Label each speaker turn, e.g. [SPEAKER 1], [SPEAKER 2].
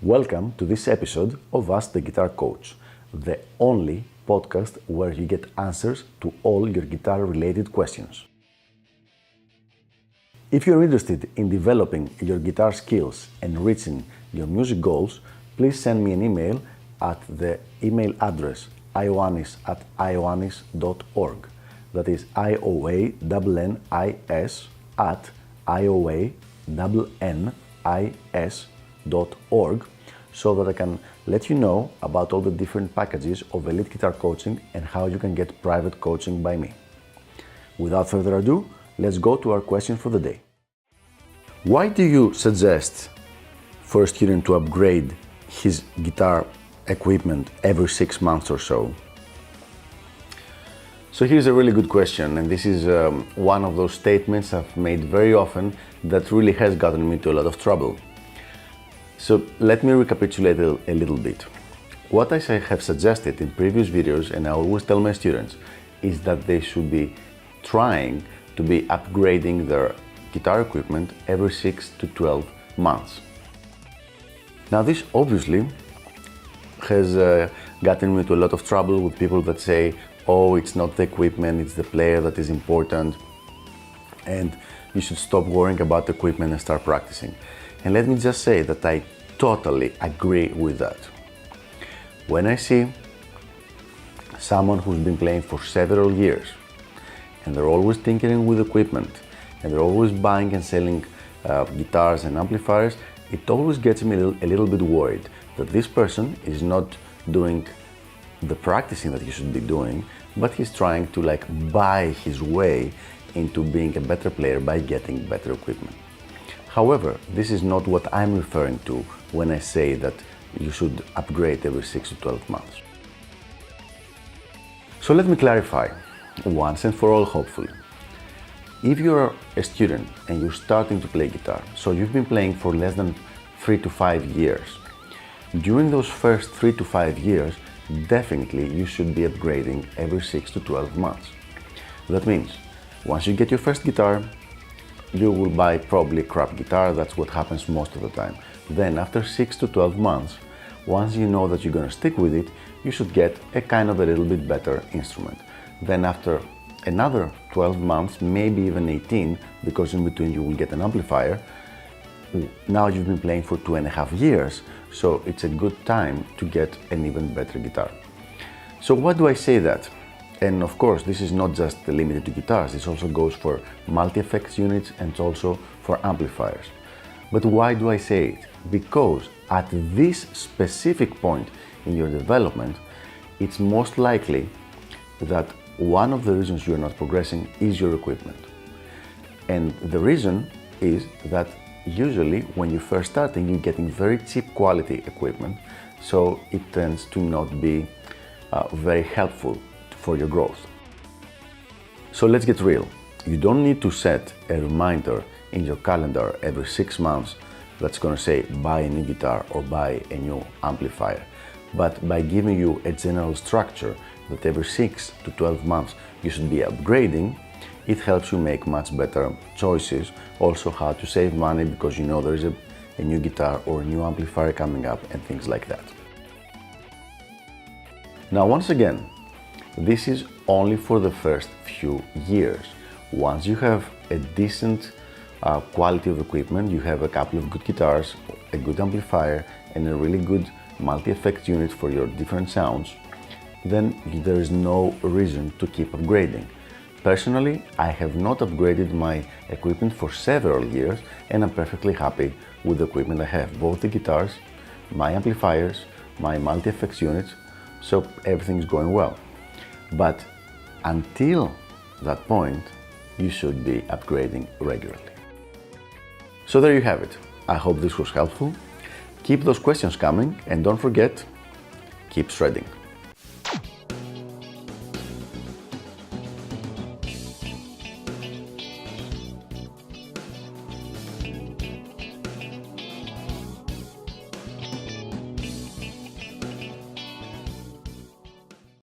[SPEAKER 1] Welcome to this episode of Ask the Guitar Coach, the only podcast where you get answers to all your guitar-related questions. If you're interested in developing your guitar skills and reaching your music goals, please send me an email at the email address ioannis@ioannis.org. That is ioannis@ioannis.org, so that I can let you know about all the different packages of elite guitar coaching and how you can get private coaching by me. Without further ado, let's go to our question for the day. Why do you suggest for a student to upgrade his guitar equipment every 6 months or so? So here's a really good question, and this is one of those statements I've made very often that really has gotten me into a lot of trouble. So let me recapitulate a little bit. What I have suggested in previous videos, and I always tell my students, is that they should be trying to be upgrading their guitar equipment every 6 to 12 months. Now this obviously has gotten me into a lot of trouble with people that say, oh, it's not the equipment, it's the player that is important, and you should stop worrying about the equipment and start practicing. And let me just say that I totally agree with that. When I see someone who's been playing for several years and they're always tinkering with equipment and they're always buying and selling guitars and amplifiers, it always gets me a little bit worried that this person is not doing the practicing that he should be doing, but he's trying to buy his way into being a better player by getting better equipment. However, this is not what I'm referring to when I say that you should upgrade every 6 to 12 months. So let me clarify once and for all, hopefully. If you're a student and you're starting to play guitar, so you've been playing for less than 3 to 5 years, during those first 3 to 5 years, definitely you should be upgrading every 6 to 12 months. That means once you get your first guitar, you will buy probably a crap guitar. That's what happens most of the time. Then after 6 to 12 months, once you know that you're going to stick with it, you should get a little bit better instrument. Then after another 12 months, maybe even 18, because in between you will get an amplifier. Now you've been playing for 2.5 years, so it's a good time to get an even better guitar. So why do I say that? And of course, this is not just limited to guitars, this also goes for multi-effects units and also for amplifiers. But why do I say it? Because at this specific point in your development, it's most likely that one of the reasons you're not progressing is your equipment. And the reason is that usually when you're first starting, you're getting very cheap quality equipment, so it tends to not be very helpful for your growth. So let's get real. You don't need to set a reminder in your calendar every 6 months that's going to say buy a new guitar or buy a new amplifier. But by giving you a general structure that every 6 to 12 months you should be upgrading, it helps you make much better choices. Also how to save money because you know there is a new guitar or a new amplifier coming up and things like that. Now once again, this is only for the first few years. Once you have a decent quality of equipment, you have a couple of good guitars, a good amplifier, and a really good multi-effect unit for your different sounds, then there is no reason to keep upgrading. Personally, I have not upgraded my equipment for several years, and I'm perfectly happy with the equipment I have, both the guitars, my amplifiers, my multi-effects units, so everything is going well. But until that point, you should be upgrading regularly. So there you have it. I hope this was helpful. Keep those questions coming and don't forget, keep shredding.